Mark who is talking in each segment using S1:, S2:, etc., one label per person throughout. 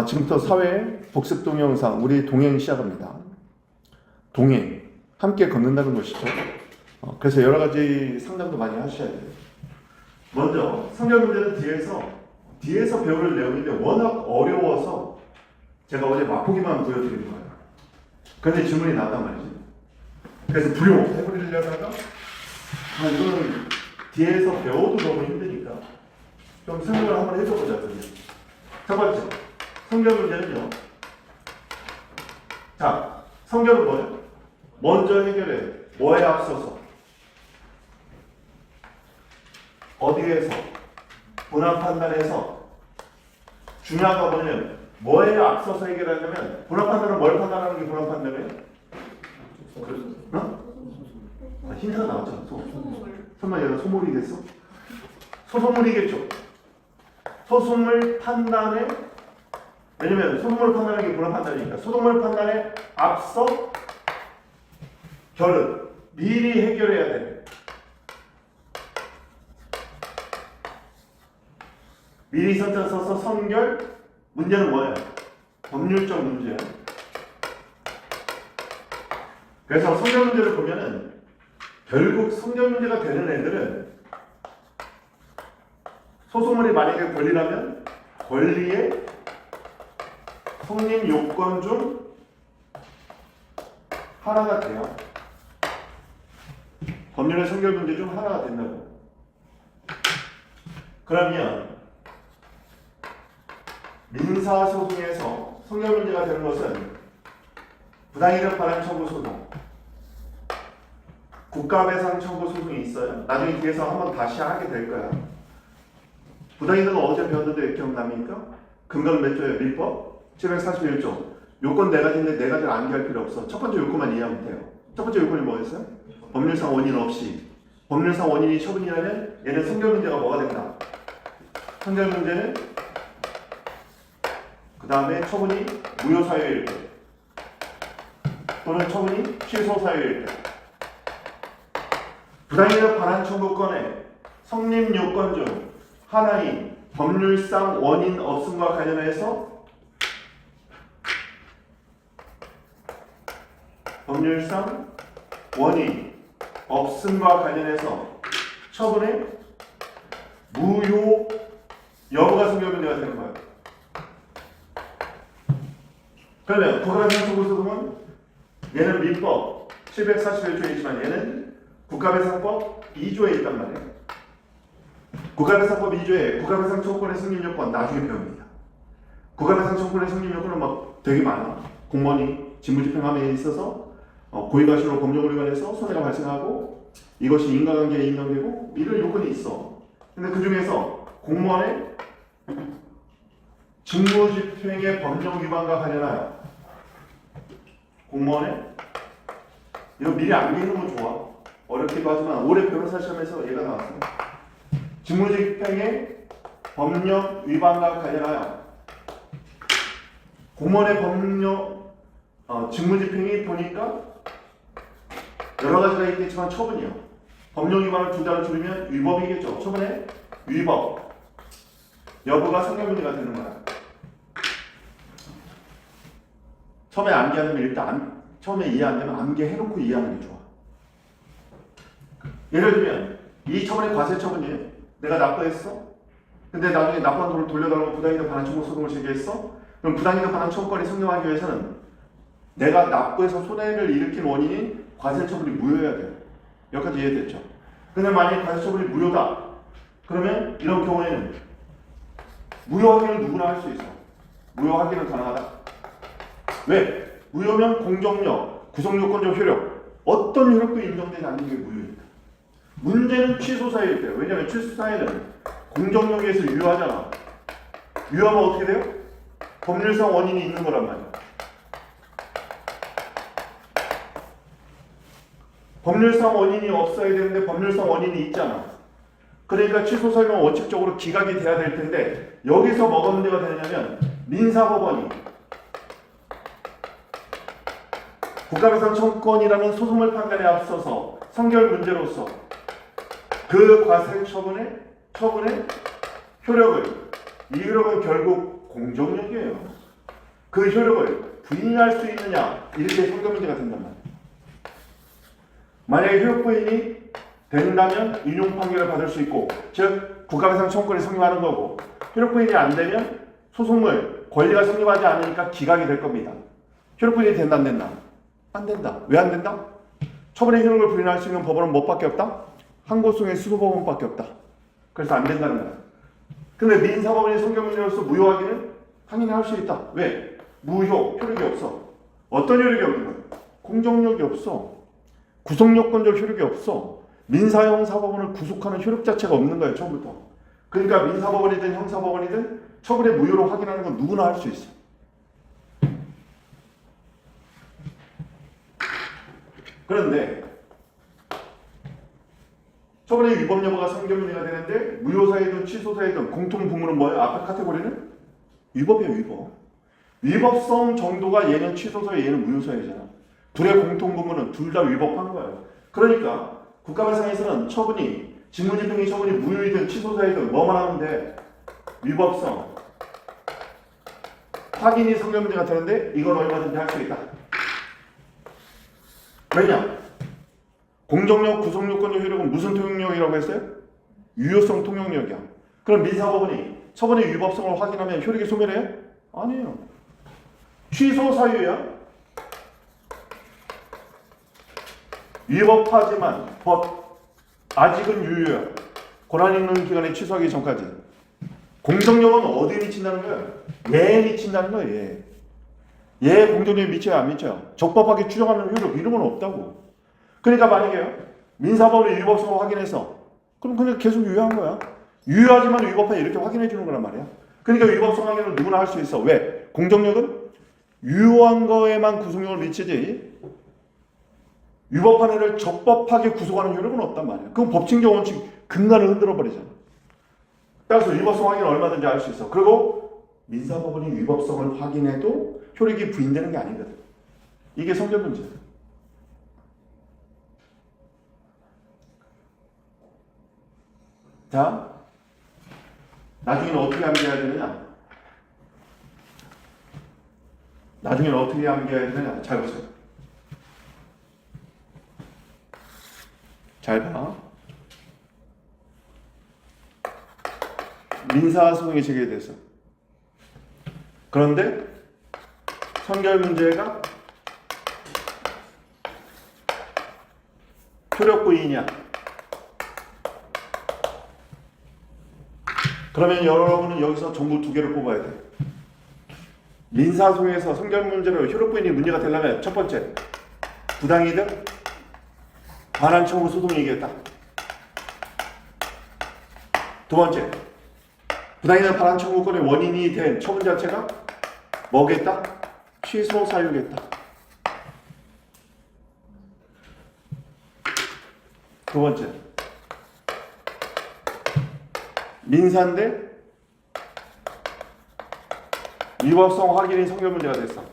S1: 지금부터 사회 복습 동영상 우리 동행 시작합니다. 동행, 함께 걷는다는 것이죠. 그래서 여러 가지 상담도 많이 하셔야 돼요. 먼저 성경 문제는 뒤에서 배울 내용인데 워낙 어려워서 제가 어제 맛보기만 보여드리는 거예요. 그런데 질문이 나왔단 말이지. 그래서 불용 해버리려다가 이거는 뒤에서 배워도 너무 힘드니까 좀 설명을 한번 해줘보자. 첫 번째, 성경 문제는요. 자, 성경은 뭐예요? 먼저 해결해. 뭐에 앞서서? 어디에서? 본안 판단에서. 중요한 거 뭐냐면 뭐에 앞서서 해결하냐면 본안 판단은 뭘 판단하는 게 본안 판단이에요? 힌트가 나왔잖아. 설마 얘가 소몰이겠어? 소소몰이겠죠. 소소몰 판단에, 왜냐면 소소몰 판단하는 게 본안 판단이니까 소소몰 판단에 앞서 결은 미리 해결해야 돼. 미리 선자 써서 선결. 문제는 뭐예요? 법률적 문제예요. 그래서 성경 문제를 보면은 결국 성경 문제가 되는 애들은 소소물이 만약에 권리라면 권리의 성립 요건 중 하나가 돼요. 법률의 성결 문제 중 하나가 된다고. 그러면 민사소송에서 성결 문제가 되는 것은 부당이득 반환 청구 소송, 국가배상 청구 소송이 있어요. 나중에 뒤에서 한번 다시 하게 될 거야. 부당이득은 어제 배웠는데 기억납니까? 근거는 몇 조예요? 민법 741조. 요건 네 가지인데 네 가지를 암기할 필요 없어. 첫 번째 요건만 이해하면 돼요. 첫 번째 요건이 뭐였어요? 법률상 원인 없이. 법률상 원인이 처분이라면 얘는 성결 문제가 뭐가 된다? 성결 문제는 그 다음에 처분이 무효사유일 때 또는 처분이 취소사유일 때 부당이득 반환 청구권의 성립 요건 중 하나인 법률상 원인 없음과 관련해서 법률상 원인 없음과 관련해서 처분의 무효 여부가 성결 문제가 되는 거예요. 그러면 국가배상 청구 소송은 얘는 민법 741조에 있지만 얘는 국가배상법 2조에 있단 말이에요. 국가배상법 2조에 국가배상 청구권의 승인 요건 나중에 배웁니다. 국가배상 청구권의 승인 요건은 막 되게 많아. 공무원이 직무집행함에 있어서 고의과실로 법령으로 관해서 손해가 발생하고 이것이 인과관계에 인정되고 이런 요건이 있어. 근데 그 중에서 공무원의 직무집행의 법령 위반과 관련하여 공무원의 이거 미리 암기해놓으면 좋아. 어렵기도 하지만 올해 변호사 시험에서 얘가 나왔어요. 직무집행의 법령 위반과 관련하여 공무원의 법령 직무집행이 보니까 여러 가지가 있겠지만 처분이요. 법령 위반을 두 단을 줄이면 위법이겠죠. 처분의 위법 여부가 성결 문제가 되는 거야. 처음에 암기하면 일단 처음에 이해 안 되면 암기해놓고 이해하는 게 좋아. 예를 들면 이 처분의 과세 처분이에요. 내가 납부했어. 근데 나중에 납부한 돈을 돌려달라고 부당이득 반환 청구 소송을 제기했어. 그럼 부당이득 반환 청구권이 성립하기 위해서는 내가 납부해서 손해를 일으킨 원인인 과세 처분이 무효해야 돼요. 여기까지 이해됐죠? 근데 만약에 과세 처분이 무효다. 그러면 이런 경우에는 무효 확인을 누구나 할 수 있어. 무효 확인은 가능하다. 왜? 무효면 공정력, 구성요건적 효력, 어떤 효력도 인정되지 않는 게 무효니까. 문제는 취소사유일 때요. 왜냐하면 취소사유는 공정력에 의해서 유효하잖아. 유효하면 어떻게 돼요? 법률상 원인이 있는 거란 말이야. 법률상 원인이 없어야 되는데 법률상 원인이 있잖아. 그러니까 취소사유는 원칙적으로 기각이 돼야 될 텐데 여기서 뭐가 문제가 되냐면 민사법원이 국가배상 청구권이라는 소송을 판단에 앞서서 성결 문제로서 그 과세 처분의 효력을, 이 효력은 결국 공정력이에요. 그 효력을 부인할 수 있느냐, 이렇게 성격 문제가 된단 말이에요. 만약에 효력 부인이 된다면 인용 판결을 받을 수 있고, 즉 국가배상 청구권이 성립하는 거고, 효력 부인이 안 되면 소송물 권리가 성립하지 않으니까 기각이 될 겁니다. 효력 부인이 된다 안 된다? 안 된다. 왜 안 된다? 처분의 효력을 부인할 수 있는 법원은 뭐밖에 없다? 항고송의 수소법원밖에 없다. 그래서 안 된다는 거야. 근데 민사법원이 성결문제로서 무효하기는 당연히 할 수 있다. 왜? 무효, 효력이 없어. 어떤 효력이 없는 거야? 공정력이 없어. 구속요건적 효력이 없어. 민사형사법원을 구속하는 효력 자체가 없는 거예요, 처음부터. 그러니까 민사법원이든 형사법원이든 처분의 무효로 확인하는 건 누구나 할 수 있어. 그런데 처분의 위법 여부가 성결문제가 되는데 무효사이든 취소사이든 공통 부문은 뭐예요? 앞에 카테고리는 위법이에요, 위법. 위법성 정도가 얘는 취소사에 얘는 무효사이잖아. 둘의 공통 부문은 둘 다 위법한 거예요. 그러니까 국가배상에서는 처분이 직무집행이 처분이 무효이든 취소사이든 뭐만 하면 돼? 위법성 확인이 성결문제가 되는데 이건 얼마든지 할 수 있다. 왜냐? 공정력, 구속요건적 효력은 무슨 통용력이라고 했어요? 유효성 통용력이야. 그럼 민사법원이 처분의 위법성을 확인하면 효력이 소멸해요? 아니에요. 취소 사유야. 위법하지만 아직은 유효야. 권한 있는 기간에 취소하기 전까지. 공정력은 어디에 미친다는 거야? 얘에 미친다는 거야. 얘 공정력에 미쳐요, 안 미쳐요? 적법하게 추정하는 효력 이런 건 없다고. 그러니까 만약에요, 민사법원의 위법성을 확인해서 그럼 그냥 계속 유효한 거야. 유효하지만 위법하게 이렇게 확인해 주는 거란 말이야. 그러니까 위법성 확인은 누구나 할 수 있어. 왜? 공정력은 유효한 거에만 구속력을 미치지 위법한 애를 적법하게 구속하는 효력은 없단 말이야. 그건 법칙적 원칙 근간을 흔들어 버리잖아. 따라서 위법성 확인은 얼마든지 할 수 있어. 그리고 민사법원이 위법성을 확인해도 효력이 부인되는 게 아니거든. 이게 성결 문제야. 자, 나중에는 어떻게 암기해야 되느냐? 나중에는 어떻게 암기해야 되느냐? 잘 보세요. 잘 봐. 민사소송이 제기돼서. 그런데 성결 문제가 효력 부인이야. 그러면 여러분은 여기서 전부 두 개를 뽑아야 돼. 민사소송에서 성결 문제로 효력 부인이 문제가 되려면 첫 번째, 부당이득 반환 청구 소송이 이겼다. 두 번째, 부당이득 반환 청구권의 원인이 된 처분 자체가 뭐겠다? 취소 사유겠다. 두 번째, 민사인데 위법성 확인이 성결 문제가 됐어.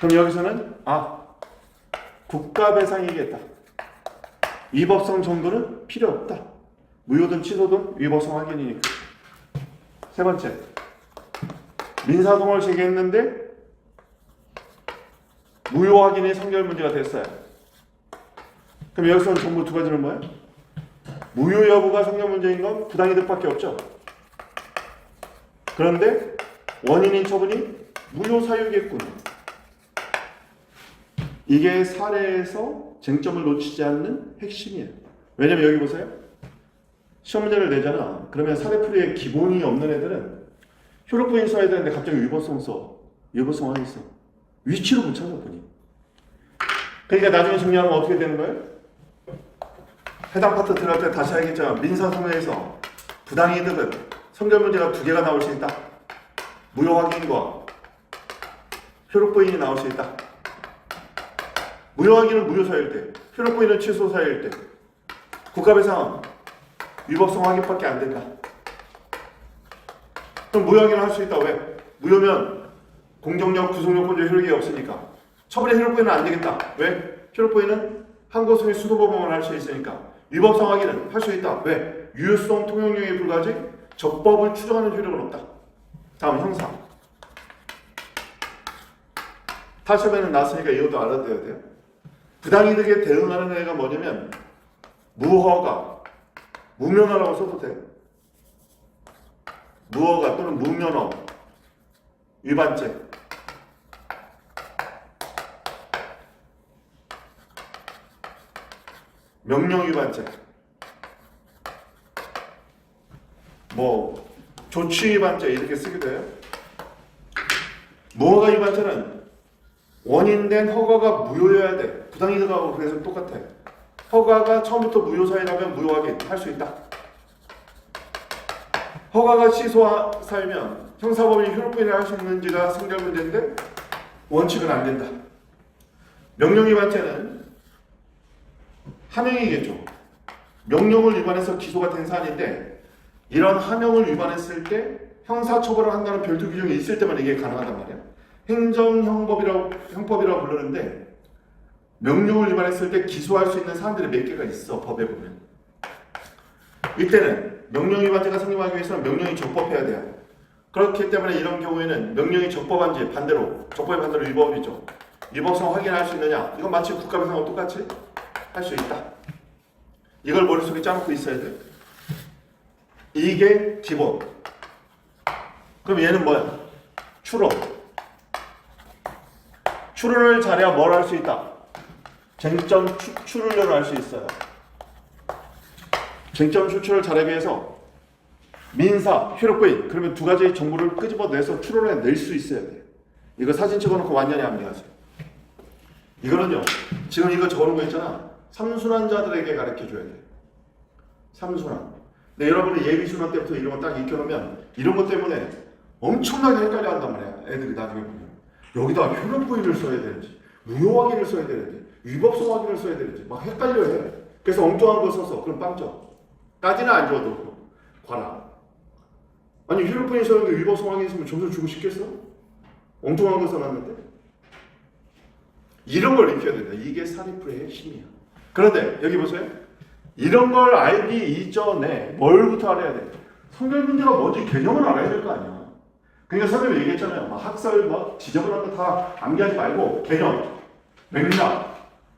S1: 그럼 여기서는 국가배상이겠다. 위법성 정도는 필요 없다. 무효든 취소든 위법성 확인이니까. 세 번째, 민사소송을 제기했는데 무효 확인이 성결 문제가 됐어요. 그럼 여기서는 전부 두 가지는 뭐예요? 무효 여부가 성결 문제인 건 부당이득밖에 없죠. 그런데 원인인 처분이 무효 사유겠군. 이게 사례에서 쟁점을 놓치지 않는 핵심이에요. 왜냐면 여기 보세요. 시험 문제를 내잖아. 그러면 사례풀이에 기본이 없는 애들은 효력 부인 써야 되는데 갑자기 위법성 써. 위법성 하고 있어. 위치로 못 찾아 보니. 그러니까 나중에 정리하면 어떻게 되는 거예요? 해당 파트 들어갈 때 다시 알겠지만 민사소송에서 부당이득은 성결 문제가 두 개가 나올 수 있다. 무효 확인과 효력 부인이 나올 수 있다. 무효 확인은 무효 사유일 때, 효력 부인은 취소 사유일 때, 국가배상은 위법성 확인밖에 안 된다. 그럼 무효 확인을 할 수 있다. 왜? 무효면 공정력, 구속요건적 효력이 없으니까. 처분의 효력 부인은 안 되겠다. 왜? 효력 부인은 항고송의 수도법원만 할 수 있으니까. 위법성 확인은 할 수 있다. 왜? 유효성 통용력에 불과하지 적법을 추정하는 효력은 없다. 다음 형사. 타협에는 났으니까 이것도 알아둬야 돼요. 부당이득에 대응하는 애가 뭐냐면 무허가, 무면허라고 써도 돼요. 무허가 또는 무면허 위반죄. 명령 위반죄. 뭐 조치 위반죄 이렇게 쓰기도 해요. 무허가 위반죄는 원인된 허가가 무효여야 돼. 부당이득하고 그래서 똑같아. 허가가 처음부터 무효사유라면 무효하게 할 수 있다. 허가가 취소사유면 형사법인 효력부인을 할 수 있는지가 성결 문제인데 원칙은 안 된다. 명령 위반죄는 하명이겠죠. 명령을 위반해서 기소가 된 사안인데 이런 하명을 위반했을 때 형사처벌을 한다는 별도 규정이 있을 때만 이게 가능하단 말이야. 형법이라고 부르는데 명령을 위반했을 때 기소할 수 있는 사안들이 몇 개가 있어. 법에 보면. 이때는 명령 위반죄가 성립하기 위해서는 명령이 적법해야 돼요. 그렇기 때문에 이런 경우에는 명령이 적법한지 반대로 적법의 반대로 위법이죠. 위법성 확인할 수 있느냐? 이건 마치 국가배상하고 똑같이 할 수 있다. 이걸 머릿속에 짜놓고 있어야 돼. 이게 기본. 그럼 얘는 뭐야? 추론. 추론을 잘해야 뭘 할 수 있다? 쟁점 추론을 할 수 있어요. 쟁점 추출을 잘하기 위해서 민사, 효력부인 그러면 두 가지의 정보를 끄집어내서 추론해 낼 수 있어야 돼. 이거 사진 찍어놓고 완전히 암기하세요. 이거는요. 지금 이거 적어놓은 거 있잖아. 삼순환자들에게 가르쳐줘야 돼. 삼순환. 근데 여러분이 예비순환 때부터 이런 거 딱 익혀놓으면 이런 것 때문에 엄청나게 헷갈려 한단 말이야. 애들이 나중에 보면. 여기다 효력부인을 써야 되는지 무효확인을 써야 되는지 위법성 확인을 써야 되는지 막 헷갈려 해. 그래서 엉뚱한 거 써서 그럼 빵점. 까지는 안 줘도 과라. 아니 효력부인 써는데 위법성 확인 있으면 점수 주고 싶겠어? 엉뚱한 거 써놨는데. 이런 걸 익혀야 된다. 이게 사립부의 핵심이야. 그런데 여기 보세요. 이런 걸 알기 이전에 뭘부터 알아야 돼? 성별 문제가 뭔지 개념을 알아야 될 거 아니야. 그러니까 선생님이 얘기했잖아요. 막 학설, 막 지저분한 거 다 암기하지 말고 개념, 맥락.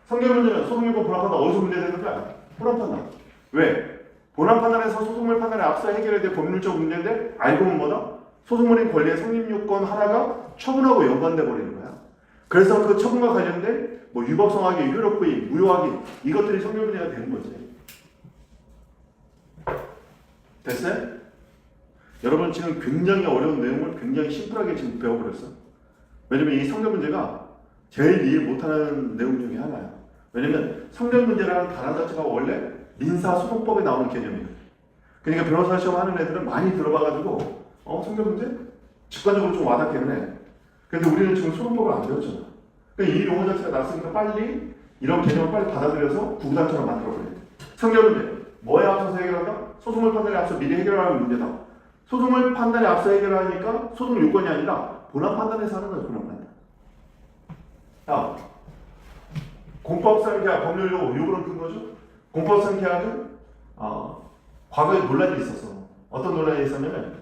S1: 성별 문제는 소송유고 본안 판단 어디서 문제되는 거야? 본안 판단. 왜? 본안 판단에서 소송물 판단에 앞서 해결해야 될 법률적 문제인데 알고 보면 뭐다? 소송물인 권리의 성립 요건 하나가 처분하고 연관돼 버리는 거야. 그래서 그 처분과 관련된 뭐 위법성 확인, 효력부인, 무효 확인 이것들이 성별 문제가 되는 거지. 됐어요? 여러분 지금 굉장히 어려운 내용을 굉장히 심플하게 지금 배워버렸어. 왜냐면 이 성별 문제가 제일 이해 못하는 내용 중에 하나야. 왜냐면 성별 문제라는 단어 자체가 원래 민사소송법에 나오는 개념이에요. 그러니까 변호사 시험 하는 애들은 많이 들어봐가지고 성별 문제? 직관적으로 좀 와닿기는 해. 근데 우리는 지금 소송법을 안 배웠잖아. 그러니까 이 용어 자체가 났으니까 빨리 이런 개념을 빨리 받아들여서 구구단처럼 만들어버려야 돼. 성별 문제. 뭐에 앞서서 해결한다? 소송물 판단에 앞서 미리 해결하는 문제다. 소송물 판단에 앞서 해결하니까 소송 요건이 아니라 본안 판단에서 하는 거예요. 본안 판단. 다음. 공법상 계약 법률 요구는 큰 거죠. 공법상 계약은 과거에 논란이 있었어. 어떤 논란이 있었냐면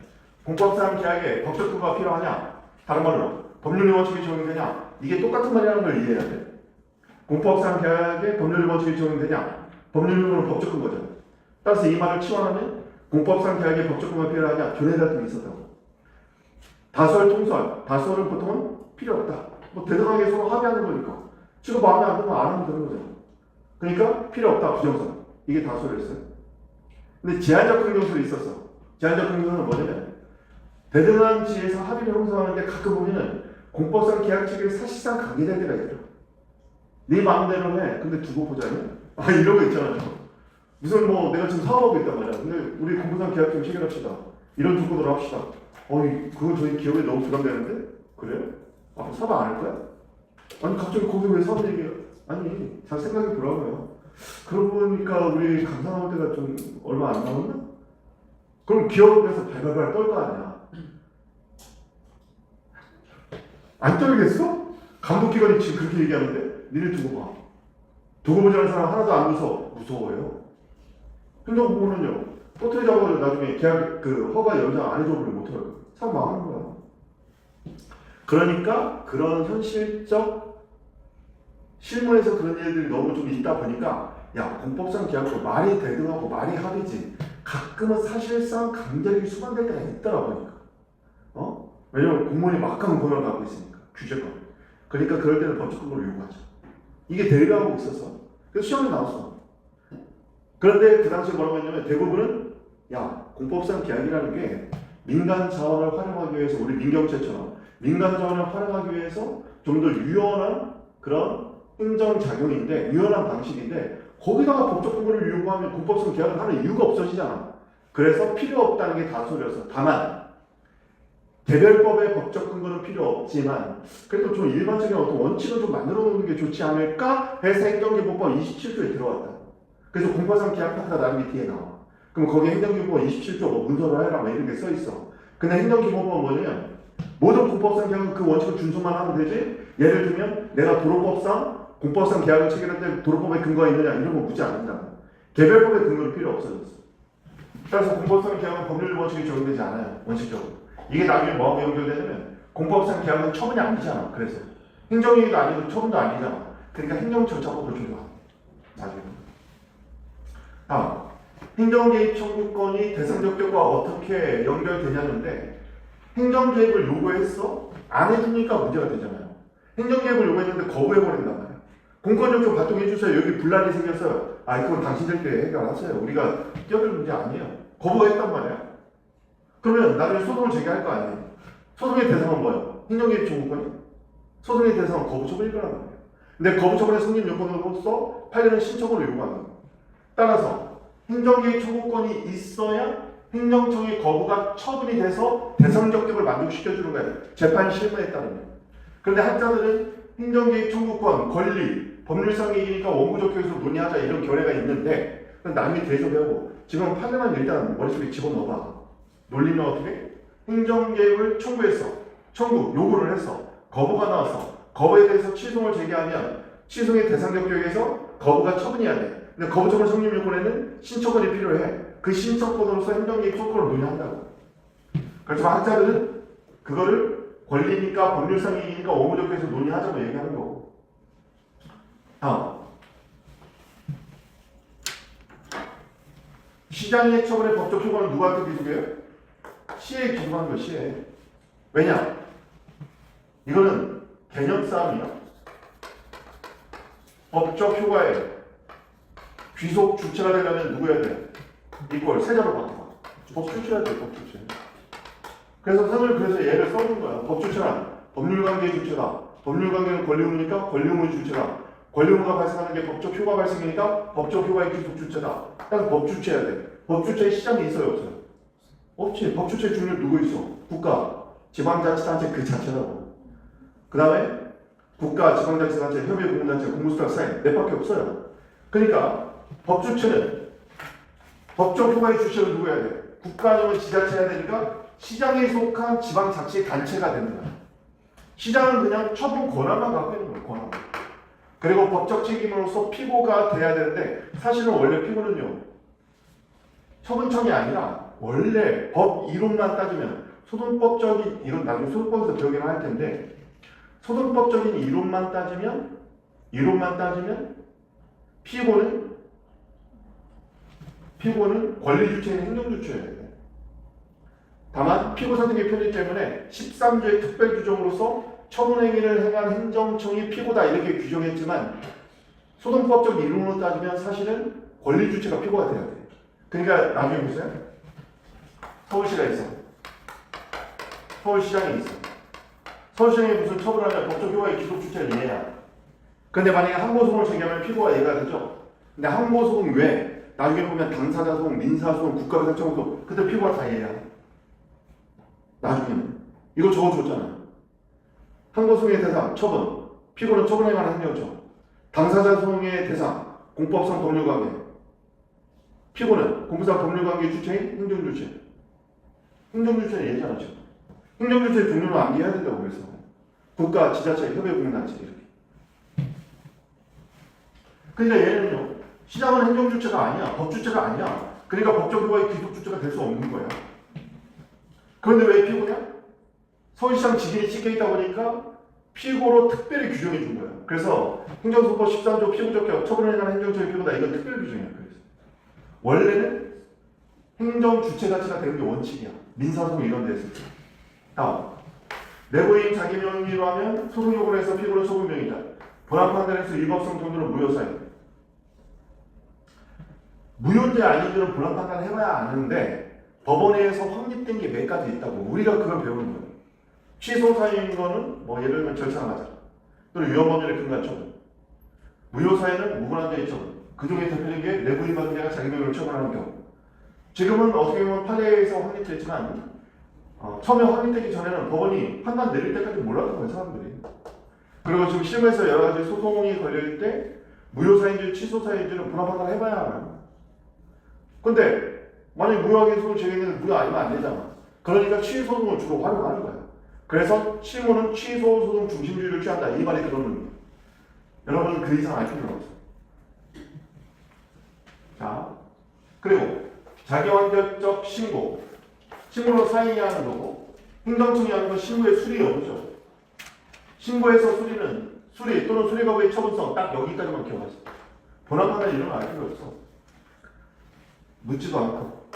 S1: 공법상 계약에 법적 근거가 필요하냐? 다른 말로 법률 원칙이 적용되냐? 이게 똑같은 말이라는 걸 이해해야 돼. 공법상 계약에 법률 원칙이 적용되냐? 법률 요구는 법적 근거잖아. 따라서 이 말을 치환하면 공법상 계약에 법적 근거가 필요하냐? 견해 같은 게 있었다고. 다수월 통수할. 다수월은 보통은 필요 없다. 뭐 대등하게 서로 합의하는 거니까. 지금 마음에 안 들면 안 하면 되는 거잖아. 그러니까 필요 없다. 부정선. 이게 다수월이었어요. 근데 제한적 긍정설이 있었어. 제한적 긍정설은 뭐냐면 대등한 지에서 합의를 형성하는데 가끔 보면은 공법상 계약 체결이 사실상 강제될 때가 있더라. 네 마음대로 해. 근데 두고 보자니? 이런 거 있잖아요. 무슨 뭐 내가 지금 사업하고 있단 말이야. 근데 우리 공법상 계약 좀 체결합시다. 이런 조건으로 합시다. 그거 저희 기업에 너무 부담되는데? 그래요? 앞으로 사업 안 할 거야? 아니 갑자기 거기 왜 사업 얘기야? 아니 잘 생각해 보라고요. 그러고 보니까 우리 감사 나올 때가 좀 얼마 안 남았나? 그럼 기업에서 발발발 떨 거 아니야. 안 떨겠어? 감독기관이 지금 그렇게 얘기하는데 니네 두고 봐. 두고 보자는 사람 하나도 안 무서워요. 근데 보면은요 꼬투리 잡아가지고 나중에 계약 허가 연장 안 해줘 버리면 못해요. 사람 망하는 거야. 그러니까 그런 현실적 실무에서 그런 일들이 너무 좀 있다 보니까 야 공법상 계약도 말이 대등하고 말이 합의지 가끔은 사실상 강제력이 수반될 때가 있더라 보니까 왜냐면 공무원이 막강한 권한을 갖고 있으니까 규제권 그러니까 그럴 때는 법적 근거를 요구하죠. 이게 대립하고 있었어. 그래서 시험에 나왔어. 그런데 그 당시에 뭐라고 했냐면 대부분은 야 공법상 계약이라는 게 민간 자원을 활용하기 위해서 우리 민경채처럼 민간 자원을 활용하기 위해서 좀 더 유연한 그런 행정작용인데 유연한 방식인데 거기다가 법적 근거를 요구하면 공법상 계약을 하는 이유가 없어지잖아. 그래서 필요 없다는 게 다소리였어. 다만 개별법의 법적 근거는 필요 없지만 그래도 좀 일반적인 어떤 원칙을 좀 만들어 놓는 게 좋지 않을까 해서 행정기본법 27조에 들어왔다. 그래서 공법상 계약 파트가 나름이 뒤에 나와. 그럼 거기 행정기본법 27조 뭐 문서로 해라 뭐 이런 게 써 있어. 근데 행정기본법은 뭐냐면 모든 공법상 계약은 그 원칙을 준수만 하면 되지. 예를 들면 내가 도로법상 공법상 계약을 체결할 때 도로법에 근거가 있느냐 이런 거 묻지 않는다. 개별법의 근거는 필요 없어졌어. 따라서 공법상 계약은 법률 원칙이 적용되지 않아요. 원칙적으로. 이게 나중에 뭐하고 연결되냐면 공법상 계약은 처분이 아니잖아. 그래서 행정행위도 아니고 처분도 아니잖아. 그러니까 행정절차법을 적용하고 나중에. 행정개입 청구권이 대상적 격과 어떻게 연결되냐는데 행정개입을 요구했어? 안 해주니까 문제가 되잖아요. 행정개입을 요구했는데 거부해버린단 말이야. 공권력좀 발동해주세요. 여기 분란이 생겼어요. 그건 당신들끼리 해결하세요. 우리가 끼어들 문제 아니에요. 거부했단 말이야. 그러면 나중에 소송을 제기할 거 아니에요. 소송의 대상은 뭐예요? 행정개입 청구권이? 소송의 대상은 거부처분일 거란 말이에요. 근데 거부처분의 성립 요건으로서 판례는 신청으로 요구하는 거예요. 따라서 행정개입 청구권이 있어야 행정청의 거부가 처분이 돼서 대상적격을 만족시켜주는 거예요. 재판 실무에 따르면. 그런데 학자들은 행정개입 청구권, 권리, 법률상 이익이니까 원구적 교에서 논의하자 이런 결례가 있는데 남이 대해서 배우고 지금 판례만 일단 머릿속에 집어넣어봐. 논리는 어떻게? 행정개입을 청구했어. 요구를 했어. 거부가 나왔어. 거부에 대해서 취소를 제기하면 취소의 대상적격에서 거부가 처분해야 돼. 근데 거부처분 성립 요건에는 신청권이 필요해. 그 신청권으로서 행정개입 청구를 논의한다고. 그래서 학자들은 그거를 권리니까 법률상 이익이니까 원구적 교에서 논의하자고 얘기하는 거고. 시장의 처분의 법적 효과는 누구한테 기속해요? 시에 기속하는 거예요. 시에. 왜냐? 이거는 개념 싸움이야. 법적 효과에 귀속 주체가 되려면 누구여야 돼? 이걸 세자로 바꿔. 법주체야 돼. 법주체. 그래서 선을 예를 써준 거야. 법주체란 법률관계의 주체다. 법률관계는 권리 의무니까 권리 의무의 주체다. 권리 의무가 발생하는 게 법적 효과 발생이니까 법적 효과의 귀속 주체다. 따라서 법주체야 돼. 법주체의 시장이 있어요, 없어요? 없지. 법주체의 중립 누구 있어? 국가, 지방자치단체 그 자체라고. 그 다음에 국가, 지방자치단체, 협의공단체, 공무수탁 사인 몇 밖에 없어요. 그러니까 법주체는 법적 효과의 주체는 누구 해야 돼? 국가 아니면 지자체 해야 되니까 시장에 속한 지방자치단체가 되는 거야. 시장은 그냥 처분 권한만 갖고 있는 거예요. 권한. 그리고 법적 책임으로서 피고가 돼야 되는데 사실은 원래 피고는요. 처분청이 아니라 원래 법 이론만 따지면 소송법적인 이론 나중에 소송법에서 배우긴 할 텐데 소송법적인 이론만 따지면 피고는 권리 주체인 행정 주체예요. 다만 피고 선택의 편의 때문에 13조의 특별 규정으로서 처분 행위를 행한 행정청이 피고다 이렇게 규정했지만 소송법적 이론으로 따지면 사실은 권리 주체가 피고가 돼야 돼. 그러니까 나중에 보세요. 서울시가 있어. 서울시장이 있어. 서울시장이 무슨 처분하면 법적 효과의 기속 주체는 얘야. 근데 만약에 항고소송을 제기하면 피고가 얘가 되죠. 근데 항고소송 외에 나중에 보면 당사자소송, 민사소송, 국가배상청구소 그때 피고가 다 얘야. 나중에는 이거 적어줬잖아. 항고소송의 대상, 처분. 피고는 처분에 관한 행정처. 당사자소송의 대상, 공법상 법률관계. 피고는 공법상 법률관계 주체인 행정주체. 행정주체는 얘잖아 지금. 행정주체의 종류는 암기해야 된다고 그래서. 국가, 지자체, 협의공단체 이렇게. 그러니까 얘는요. 시장은 행정주체가 아니야. 법주체가 아니야. 그러니까 법적 효과의 귀속주체가 될 수 없는 거야. 그런데 왜 피고냐? 서울시장 직인이 찍혀 있다 보니까 피고로 특별히 규정해 준 거예요. 그래서 행정소법 13조 피고적격 처분에 관한 행정처리 피고다. 이건 특별 규정이야. 그래서 원래는 행정 주체 자체가 되는 게 원칙이야. 민사소송 이런 데서. 다음. 내부인 자기 명의로 하면 소송 요구를 해서 피고는 소급명이다. 본안 판단에서 위법성 정도로 무효사유. 무효인지 아닌지는 본안 판단을 해봐야 아는데 법원에서 확립된 게 몇 가지 있다고. 우리가 그걸 배우는 거예요. 취소 사유인 거는 뭐 예를 들면 절차하자. 또는 위헌법률의 근간 처분. 무효 사유는 무관한자의 처분. 그 중에 대표적인 게 내부인 받은 자가 자기 명의로 처분하는 경우. 지금은 어떻게 보면 판례에서 확립됐지만 처음에 확립되기 전에는 법원이 판단 내릴 때까지 몰랐던 거예요, 사람들이. 그리고 지금 실무에서 여러 가지 소송이 걸릴 때 무효 사유인지 취소 사유인지는 분할 판단을 해봐야 알아요. 근데 만약에 무효하게 소송을 제기했는데 무효 아니면 안 되잖아. 그러니까 취소 소송을 주로 활용하는 거야. 그래서 실무는 취소 소송 중심주의를 취한다. 이 말이 그런 의미예요. 여러분은 그 이상 알 필요는 없어요. 자, 그리고 자기완결적 신고. 신고로 사인이 하는 거고, 행정청이 하는 건 신고의 수리 여부죠. 신고에서 수리 또는 수리 거부의 처분성 딱 여기까지만 기억하세요. 본안 판단 이런 거 알 필요 없어. 묻지도 않고.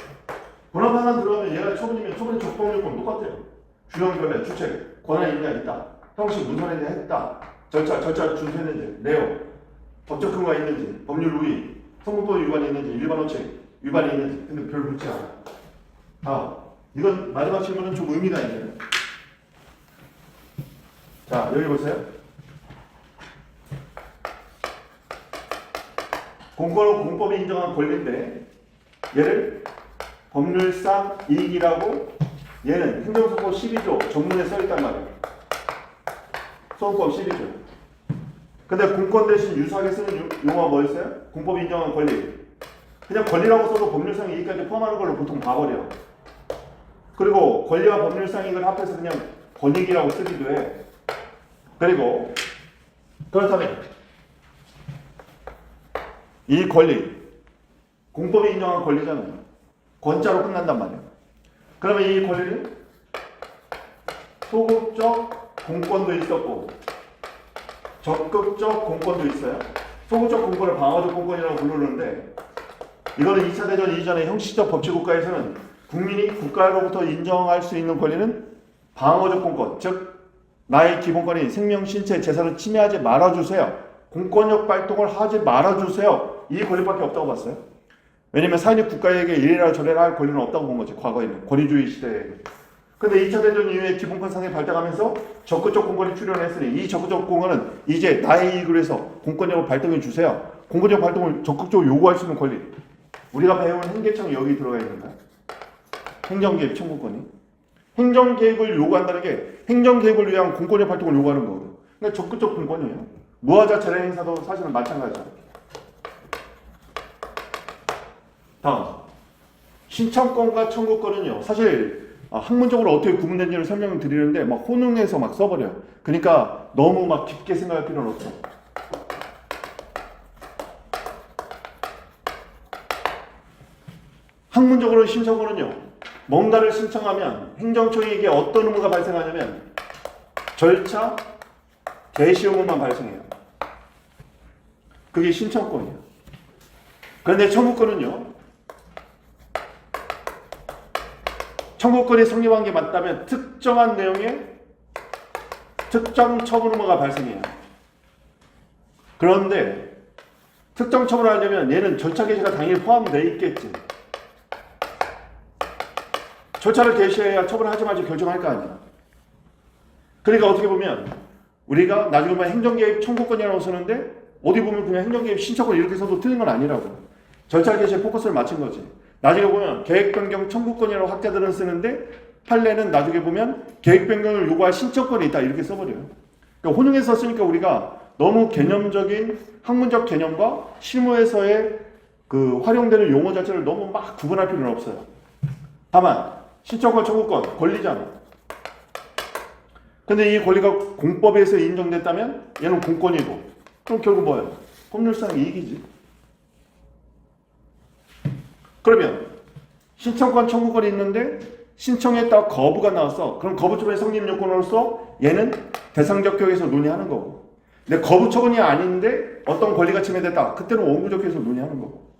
S1: 본안 판단 들어가면 얘가 처분이면 처분의 적법 요건 똑같아요. 주형 결례, 주체, 권한이 있냐 있다. 형식 문서했냐 했다. 절차 준수했는지, 내용, 법적 근거가 있는지, 법률 우위, 성문법 위반이 있는지, 일반 원칙 위반이 있는지. 근데 별 묻지 않아. 다음. 이건 마지막 질문은 좀 의미가 있네요. 자, 여기 보세요. 공권은 공법이 인정한 권리인데 얘를 법률상 이익이라고 얘는 행정소법 12조 전문에 써있단 말이에요. 소송법 12조. 근데 공권 대신 유사하게 쓰는 용어가 뭐였어요? 공법이 인정한 권리. 그냥 권리라고 써도 법률상 이익까지 포함하는 걸로 보통 봐버려. 그리고 권리와 법률상 이익을 합해서 그냥 권익이라고 쓰기도 해. 그리고 그렇다면 이 권리 공법이 인정한 권리잖아요. 권자로 끝난단 말이에요. 그러면 이 권리는 소극적 공권도 있었고 적극적 공권도 있어요. 소극적 공권을 방어적 공권이라고 부르는데 이거는 2차 대전 이전의 형식적 법치국가에서는 국민이 국가로부터 인정할 수 있는 권리는 방어적 공권, 즉 나의 기본권인 생명, 신체, 재산을 침해하지 말아주세요. 공권력 발동을 하지 말아주세요. 이 권리밖에 없다고 봤어요. 왜냐면 사회적 국가에게 이래라 저래라 할 권리는 없다고 본 거지. 과거에는 권위주의 시대에. 근데 2차 대전 이후에 기본권 상이 발달하면서 적극적 공권이 출현했으니 이 적극적 공권은 이제 나의 이익을 위해서 공권력을 발동해 주세요. 공권력 발동을 적극적으로 요구할 수 있는 권리. 우리가 배운 행계청이 여기 들어가 있는 거야. 행정개입 청구권이. 행정개입을 요구한다는 게 행정개입을 위한 공권력 발동을 요구하는 거거든. 그러니까 적극적 공권이에요. 무하자체의 행사도 사실은 마찬가지야. 다음. 신청권과 청구권은요. 사실 학문적으로 어떻게 구분되는지를 설명을 드리는데 막 혼용해서 막 써버려요. 그러니까 너무 막 깊게 생각할 필요는 없어. 학문적으로 신청권은요. 뭔가를 신청하면 행정처에게 어떤 의무가 발생하냐면 절차, 개시 의무만 발생해요. 그게 신청권이에요. 그런데 청구권은요. 청구권이 성립한 게 맞다면 특정한 내용의 특정 처분 의무가 발생해요. 그런데 특정 처분을 하려면 얘는 절차 개시가 당연히 포함되어 있겠지. 절차를 개시해야 처분하지 말지 결정할 거 아니야. 그러니까 어떻게 보면 우리가 나중에 보면 행정개입 청구권이라고 쓰는데 어디 보면 그냥 행정개입 신청권 이렇게 써도 틀린 건 아니라고. 절차 개시에 포커스를 맞춘 거지. 나중에 보면 계획변경 청구권이라고 학자들은 쓰는데 판례는 나중에 보면 계획변경을 요구할 신청권이 있다 이렇게 써버려요. 그러니까 혼용해서 쓰니까 우리가 너무 개념적인 학문적 개념과 실무에서의 그 활용되는 용어 자체를 너무 막 구분할 필요는 없어요. 다만 신청권, 청구권, 권리잖아. 근데 이 권리가 공법에서 인정됐다면 얘는 공권이고 그럼 결국 뭐예요? 법률상 이익이지. 그러면 신청권, 청구권이 있는데 신청했다 거부가 나왔어. 그럼 거부 처분의 성립 요건으로서 얘는 대상적격에서 논의하는 거고. 근데 거부 처분이 아닌데 어떤 권리가 침해됐다. 그때는 원구적격에서 논의하는 거고.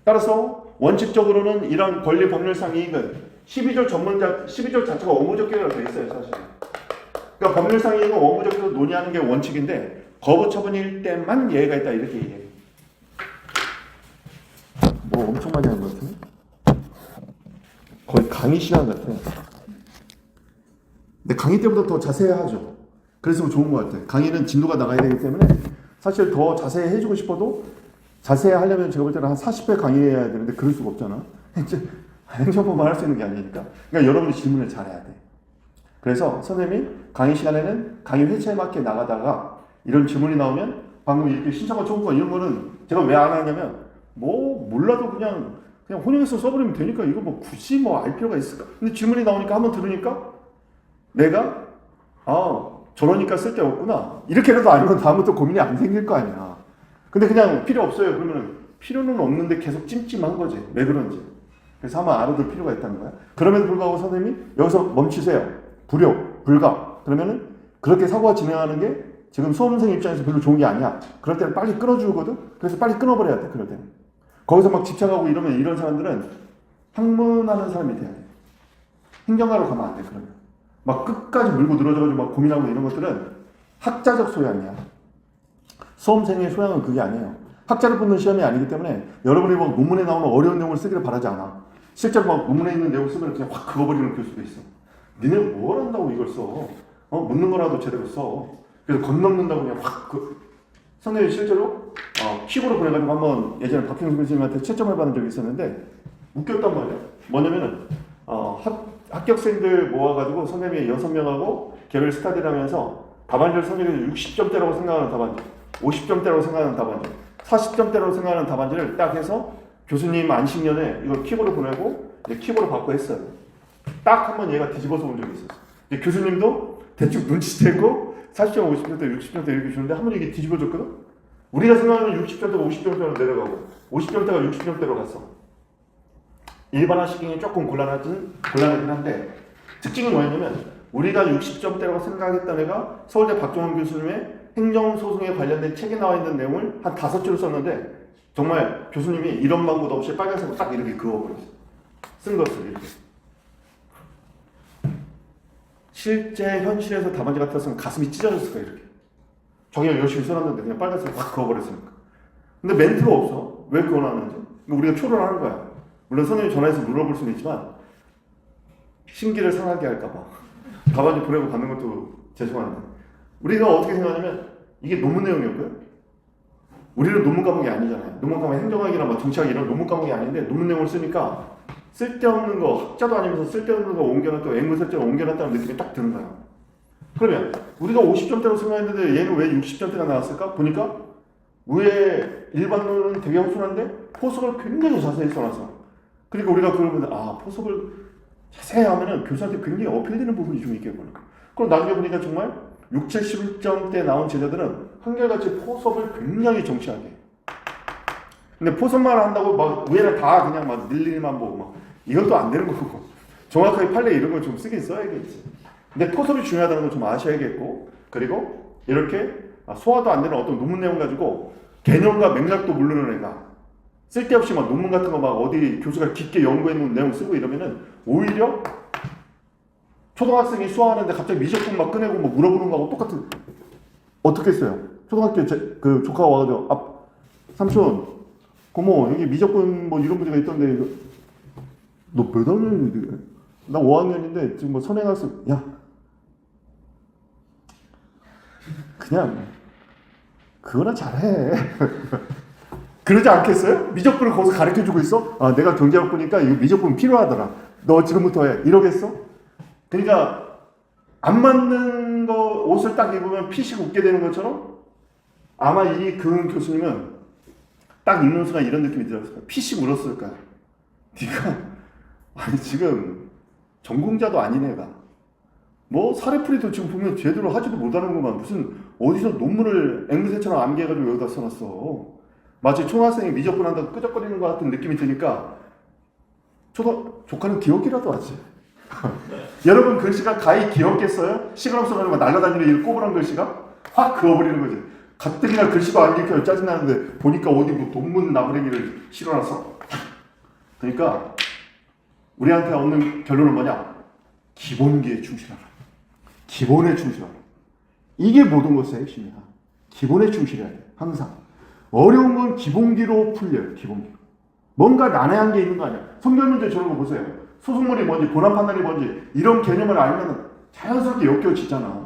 S1: 따라서 원칙적으로는 이런 권리 법률상 이익은 12조 자체가 원구적격으로 되어 있어요, 사실. 그러니까 법률상 이익은 원구적격에서 논의하는 게 원칙인데 거부 처분일 때만 예외가 있다 이렇게 얘기해요. 뭐 엄청 많이 하는 것 같은데? 거의 강의 시간 같아. 근데 강의 때보다 더 자세히 하죠. 그래서 좋은 것 같아. 강의는 진도가 나가야 되기 때문에 사실 더 자세히 해주고 싶어도 자세히 하려면 제가 볼 때는 한 40회 강의해야 되는데 그럴 수가 없잖아. 이제 행정법만 할 수 있는 게 아니니까. 그러니까 여러분이 질문을 잘해야 돼. 그래서 선생님이 강의 시간에는 강의 회차에 맞게 나가다가 이런 질문이 나오면 방금 이렇게 신청과 청구가 이런 거는 제가 왜 안 하냐면 뭐 몰라도 그냥 혼용해서 써버리면 되니까 이거 뭐 굳이 뭐 알 필요가 있을까? 근데 질문이 나오니까 한번 들으니까 내가 저러니까 쓸데없구나 이렇게라도 알면 다음부터 고민이 안 생길 거 아니야. 근데 그냥 필요 없어요. 그러면 필요는 없는데 계속 찜찜한 거지. 왜 그런지. 그래서 한번 알아둘 필요가 있다는 거야. 그럼에도 불구하고 선생님이 여기서 멈추세요. 불효, 불가. 그러면은 그렇게 사고가 진행하는 게 지금 수험생 입장에서 별로 좋은 게 아니야. 그럴 때는 빨리 끊어주거든. 그래서 빨리 끊어버려야 돼. 그럴 때는. 거기서 막 집착하고 이러면 이런 사람들은 학문하는 사람이 돼야 돼. 행정가로 가면 안 돼. 그러면 막 끝까지 물고 늘어져가지고 막 고민하고 이런 것들은 학자적 소양이야. 수험생의 소양은 그게 아니에요. 학자를 뽑는 시험이 아니기 때문에 여러분이 막 논문에 나오는 어려운 내용을 쓰기를 바라지 않아. 실제로 막 논문에 있는 내용 쓰면 그냥 확 그어버리는 교수도 있어. 니네 뭘 한다고 이걸 써? 묻는 거라도 제대로 써. 그래서 건너는다고 그냥 확 선생님이 실제로 킥으로 보내가지고 한번 예전에 박형수 교수님한테 채점을 받은 적이 있었는데 웃겼단 말이야. 뭐냐면은 합격생들 모아가지고 선생님이 6명하고 개별 스타디를 하면서 답안지를 선생님이 60점대라고 생각하는 답안지, 50점대라고 생각하는 답안지, 40점대라고 생각하는 답안지를 딱 해서 교수님 안식년에 이걸 킥으로 보내고 이제 킥으로 받고 했어요. 딱 한 번 얘가 뒤집어서 온 적이 있었어. 이제 교수님도 대충 눈치채고 40점, 50점대, 60점대 이렇게 주는데 한 번 이게 뒤집어졌거든? 우리가 생각하는 60점대가 50점대로 내려가고 50점대가 60점대로 갔어. 일반화 시기는 조금 곤란하긴 한데 특징은 뭐였냐면 우리가 60점대라고 생각했던 애가 서울대 박종원 교수님의 행정소송에 관련된 책에 나와 있는 내용을 한 5줄을 썼는데 정말 교수님이 이런 방법도 없이 빨간색으로 딱 이렇게 그어버렸어. 쓴 것을 이렇게. 실제 현실에서 답안지 같았으면 가슴이 찢어졌을 거야 이렇게. 정의를 열심히 써놨는데 그냥 빨간색으로 확 그어버렸으니까. 근데 멘트가 없어. 왜 그어놨는지. 우리가 추론하는 거야. 물론 선생님이 전화해서 물어볼 수는 있지만 심기를 상하게 할까봐 답안지 보내고 받는 것도 죄송한데 우리가 어떻게 생각하냐면 이게 논문 내용이었고요. 우리는 논문 과목이 아니잖아요. 논문 과목이 행정학이나 뭐 정치학 이런 논문 과목이 아닌데 논문 내용을 쓰니까 쓸데없는 거 학자도 아니면서 쓸데없는 거 옮겨놨다고 앵무새처럼 옮겨놨다는 느낌이 딱 드는 거야. 그러면 우리가 50점대로 생각했는데 얘는 왜 60점대가 나왔을까? 보니까 위에 일반론은 되게 허술한데 포석을 굉장히 자세히 써놨어. 그러니까 우리가 그걸 보면 포석을 자세히 하면은 교수한테 굉장히 어필되는 부분이 좀 있겠구나. 그럼 나중에 보니까 정말 60, 70점대 나온 제자들은 한결같이 포석을 굉장히 정치하게 해. 근데 포석만 한다고 막 위에는 다 그냥 막 늘릴만 보고 막 이것도 안 되는 거고 정확하게 판례 이런 걸 좀 쓰긴 써야겠지. 근데 포석이 중요하다는 걸 좀 아셔야겠고 그리고 이렇게 소화도 안 되는 어떤 논문 내용 가지고 개념과 맥락도 모르는 애가 쓸데없이 막 논문 같은 거 막 어디 교수가 깊게 연구해 놓은 내용 쓰고 이러면은 오히려 초등학생이 수학하는데 갑자기 미적분 막 꺼내고 뭐 물어보는 거하고 똑같은. 어떻게 했어요? 초등학교 그 조카가 와가지고 삼촌 고모 여기 미적분 뭐 이런 문제가 있던데 너 몇 학년인데? 나 5학년인데 지금 뭐 선행학습 야 그냥 그거나 잘해. 그러지 않겠어요? 미적분을 거기서 가르쳐주고 있어? 내가 경제학 보니까 이거 미적분 필요하더라. 너 지금부터 해. 이러겠어? 그러니까 안 맞는 거 옷을 딱 입으면 피식 웃게 되는 것처럼 아마 이 그은 교수님은 딱 입는 순간 이런 느낌이 들었을 거야. 피식 울었을 거야. 네가 아니 지금 전공자도 아닌 애가 뭐 사례풀이도 지금 보면 제대로 하지도 못하는구만. 무슨 어디서 논문을 앵무새처럼 암기해가지고 여기다 써놨어. 마치 초등학생이 미적분 한다고 끄적거리는 것 같은 느낌이 드니까 조카는 기억이라도 하지. 여러분 글씨가 가히 귀엽겠어요? 시간 없어가지고 날아다니는 이 꼬부랑 글씨가 확 그어버리는 거지. 가뜩이나 글씨도 안 읽혀요. 짜증나는데 보니까 어디 뭐 논문 나부랭이를 실어놨어. 그러니까 우리한테 얻는 결론은 뭐냐? 기본기에 충실하라. 기본에 충실하라. 이게 모든 것의 핵심이야. 기본에 충실해야 돼. 항상. 어려운 건 기본기로 풀려요. 기본기로. 뭔가 난해한 게 있는 거 아니야. 성경 문제 저런 거 보세요. 소속물이 뭔지, 본안 판단이 뭔지 이런 개념을 알면 자연스럽게 엮여지잖아.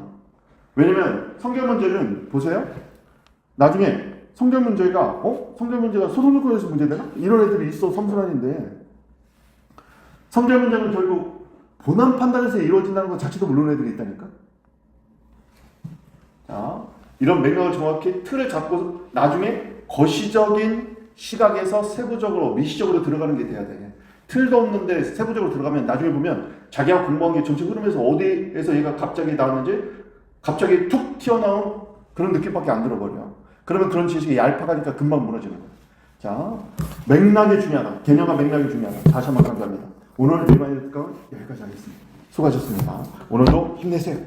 S1: 왜냐면 성경 문제는 보세요. 나중에 성경 문제가 성경 문제가 소속물권에서 문제되나? 이런 애들이 있어. 섬순환인데 성경 문제는 결국 본안 판단에서 이루어진다는 것 자체도 모르는 애들이 있다니까. 자, 이런 맥락을 정확히 틀을 잡고 나중에 거시적인 시각에서 세부적으로 미시적으로 들어가는 게 돼야 돼. 틀도 없는데 세부적으로 들어가면 나중에 보면 자기가 공부한 게 전체 흐름에서 어디에서 얘가 갑자기 나왔는지 갑자기 툭 튀어나온 그런 느낌밖에 안 들어버려. 그러면 그런 지식이 얄팍하니까 금방 무너지는 거야. 자, 맥락이 중요하다. 개념과 맥락이 중요하다. 다시 한번 강조합니다. 오늘 일반인 특강은 여기까지 하겠습니다. 수고하셨습니다. 오늘도 힘내세요.